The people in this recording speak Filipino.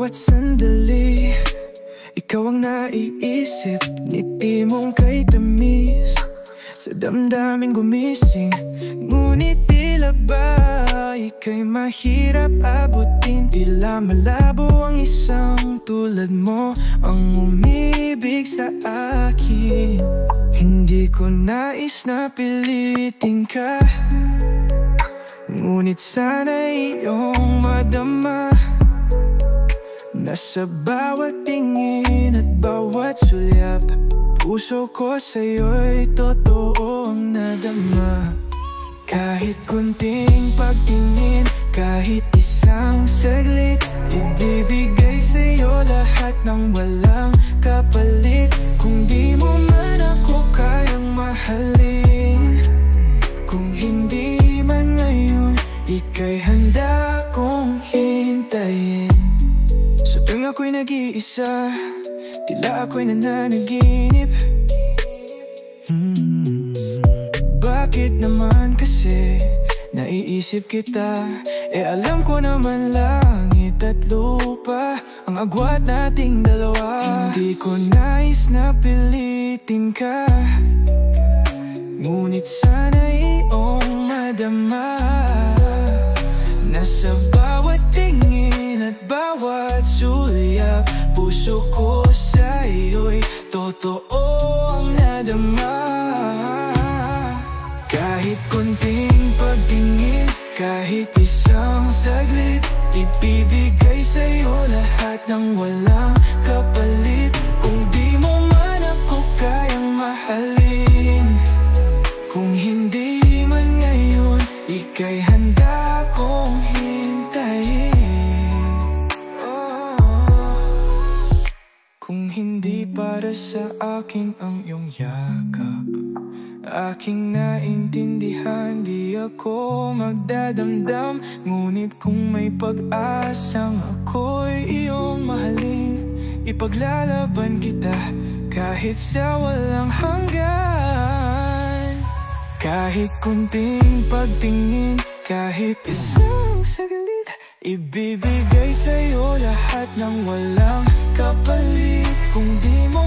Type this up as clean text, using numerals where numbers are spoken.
bawat sandali, ikaw ang naiisip. Ngiti mong kay tamis, sa damdamin gumising. Ngunit tila ba ika'y mahirap abutin? Tila malabo ang isang tulad mo ang umibig sa akin. Hindi ko nais na pilitin ka, ngunit sana iyong madama na sa bawat tingin at bawat sulyap, puso ko sa'yo'y totoong nadama. Kahit kunting pagtingin, kahit isang saglit, ibibigay sa'yo lahat ng walang kapalit. Kung di mo man ako kayang mahalin, kung hindi man ngayon, ika'y handa kong hintayin. So tuwing ako'y nag-iisa, tila ako'y nananaginip. Bakit naman kasi naiisip kita? Alam ko naman langit at lupa ang agwat nating dalawa. Hindi ko nais na pilitin ka, ngunit sana iyong madama na sa bawat tingin at bawat sulyap, puso ko sa'yo'y totoong nadama. Kahit konting pagtingin, kahit isang saglit, ibibigay sa'yo lahat ng walang kapalit. Kung di mo man ako kayang mahalin, kung hindi man ngayon, ika'y handa kong hintayin. Kung hindi para sa akin ang iyong yakap, aking naintindihan, di ako magdadamdam. Ngunit kung may pag-asang ako'y iyong mahalin, ipaglalaban kita kahit sa walang hanggan. Kahit kunting pagtingin, kahit isang saglit, ibibigay sa'yo lahat ng walang kapalit. Kung di mo